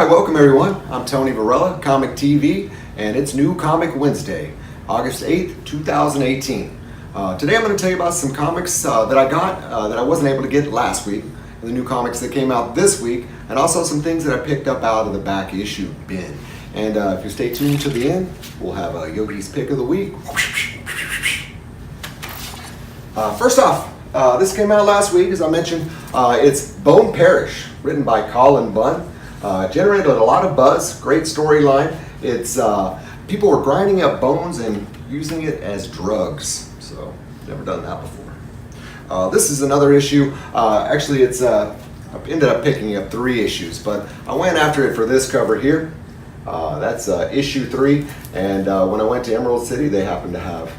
Hi, welcome everyone. I'm Tony Varela, Comic TV, and it's New Comic Wednesday, August 8th, 2018. Today I'm going to tell you about some comics that I got that I wasn't able to get last week, and the new comics that came out this week, and also some things that I picked up out of the back issue bin. And if you stay tuned to the end, we'll have Yogi's Pick of the Week. First off, this came out last week, as I mentioned. It's Bone Parish, written by Colin Bunn. Generated a lot of buzz, great storyline. It's people were grinding up bones and using it as drugs. So, never done that before. This is another issue. Actually, I ended up picking up 3 issues, but I went after it for this cover here. That's issue 3, and when I went to Emerald City, they happened to have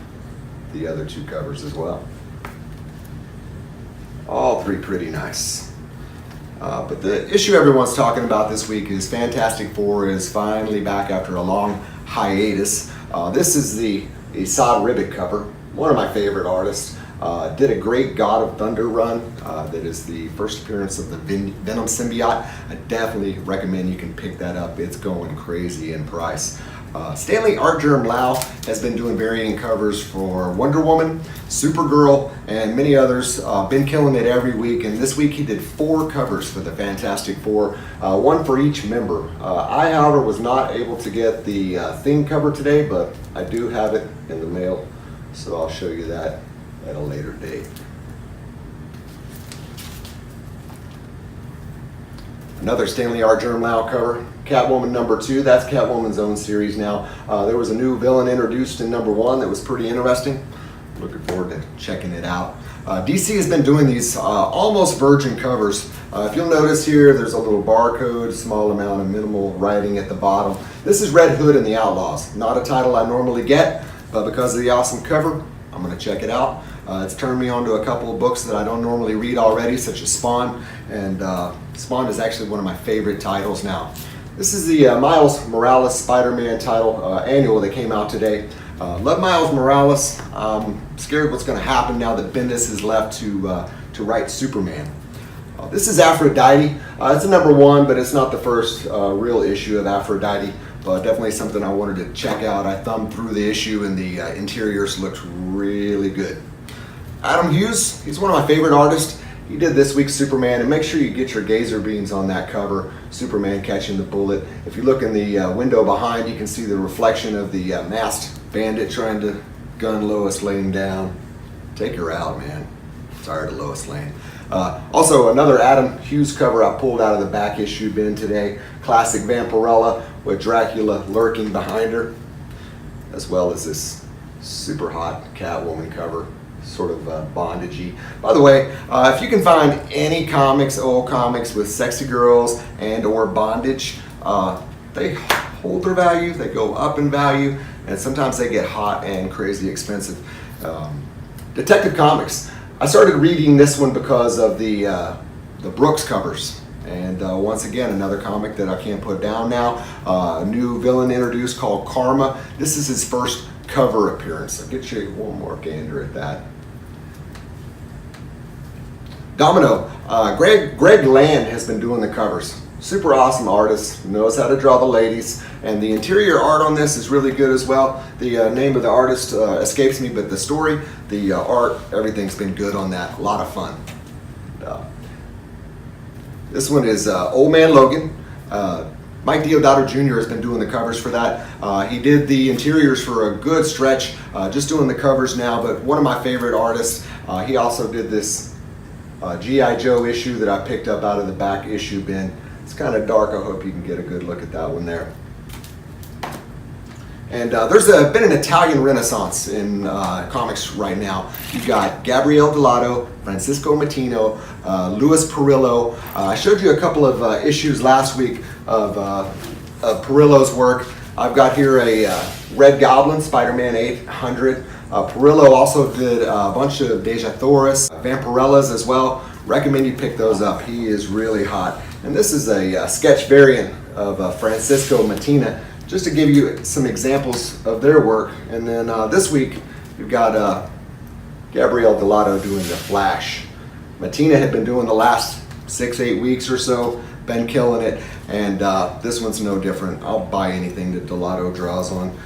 the other 2 covers as well. All 3 pretty nice. But the issue everyone's talking about this week is Fantastic Four is finally back after a long hiatus. This is the Esad Ribic cover, one of my favorite artists. Did a great God of Thunder run. That is the first appearance of the Venom symbiote. I definitely recommend you can pick that up. It's going crazy in price. Stanley Artgerm Lau has been doing varying covers for Wonder Woman, Supergirl, and many others. Been killing it every week, and this week he did 4 covers for the Fantastic Four, one for each member. I, however, was not able to get the Thing cover today, but I do have it in the mail, so I'll show you that at a later date. Another Stanley Artgerm Lau cover, Catwoman number 2. That's Catwoman's own series now. There was a new villain introduced in number 1 that was pretty interesting. Looking forward to checking it out. DC has been doing these almost virgin covers. If you'll notice here, there's a little barcode, small amount of minimal writing at the bottom. This is Red Hood and the Outlaws. Not a title I normally get, but because of the awesome cover, I'm going to check it out. It's turned me on to a couple of books that I don't normally read already, such as Spawn, and Spawn is actually one of my favorite titles now. This is the Miles Morales Spider-Man title annual that came out today. Love Miles Morales. I'm scared what's going to happen now that Bendis is left to write Superman. This is Aphrodite. It's a number 1, but it's not the first real issue of Aphrodite. But definitely something I wanted to check out. I thumbed through the issue and the interiors looked really good. Adam Hughes, he's one of my favorite artists. He did this week's Superman, and make sure you get your gazer beams on that cover. Superman catching the bullet. If you look in the window behind, you can see the reflection of the masked bandit trying to gun Lois Lane down. Take her out, man. Tired of Lois Lane. Also, another Adam Hughes cover I pulled out of the back issue bin today. Classic Vampirella with Dracula lurking behind her, as well as this super hot Catwoman cover, sort of bondagey. By the way, if you can find any comics, old comics with sexy girls and or bondage, they hold their value, they go up in value, and sometimes they get hot and crazy expensive. Detective Comics. I started reading this one because of the Brooks covers. And once again, another comic that I can't put down now. A new villain introduced called Karma. This is his first cover appearance. I'll get you one more gander at that. Domino. Greg Land has been doing the covers. Super awesome artist, knows how to draw the ladies, and the interior art on this is really good as well. The name of the artist escapes me, but the story, the art, everything's been good on that. A lot of fun. This one is Old Man Logan. Mike Deodato Jr. has been doing the covers for that. He did the interiors for a good stretch, just doing the covers now, but one of my favorite artists. He also did this G.I. Joe issue that I picked up out of the back issue bin. It's kind of dark. I hope you can get a good look at that one there. And there's been an Italian renaissance in comics right now. You've got Gabriele Dell'Otto, Francisco Mattino, Louis Perillo. I showed you a couple of issues last week of Perillo's work. I've got here a Red Goblin, Spider-Man 800. Perillo also did a bunch of Deja Thoris, Vampirellas as well. Recommend you pick those up. He is really hot. And this is a sketch variant of Francisco Mattina, just to give you some examples of their work. And then this week, you've got Gabriele Dell'Otto doing The Flash. Mattina had been doing the last 6-8 weeks or so been killing it, and this one's no different. I'll buy anything that Delato draws on,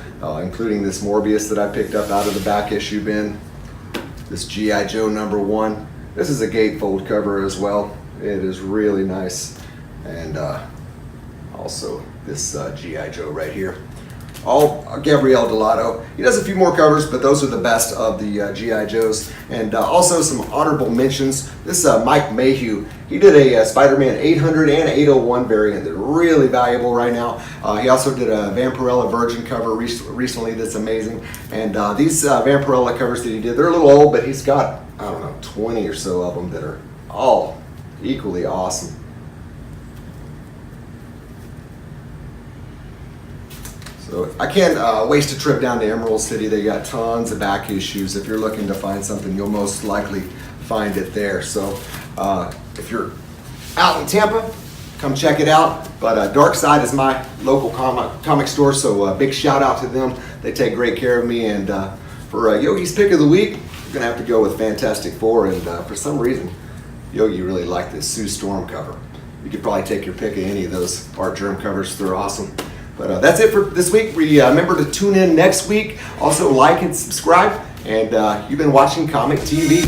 including this Morbius that I picked up out of the back issue bin. This G.I. Joe #1. This is a gatefold cover as well. It is really nice. And also this G.I. Joe right here. All Gabriel Delato. He does a few more covers, but those are the best of the G.I. Joes. And also some honorable mentions. This Mike Mayhew, he did a Spider-Man 800 and 801 variant that are really valuable right now. He also did a Vampirella Virgin cover recently that's amazing. And these Vampirella covers that he did, they're a little old, but he's got, I don't know, 20 or so of them that are all equally awesome. So I can't waste a trip down to Emerald City. They got tons of back issues. If you're looking to find something, you'll most likely find it there. So if you're out in Tampa, come check it out. But Dark Side is my local comic store, so a big shout out to them. They take great care of me. And for Yogi's pick of the week, I'm gonna have to go with Fantastic Four. And for some reason, Yogi really liked this Sue Storm cover. You could probably take your pick of any of those Art Germ covers. They're awesome. But that's it for this week. Remember to tune in next week. Also like and subscribe. And you've been watching Comic TV.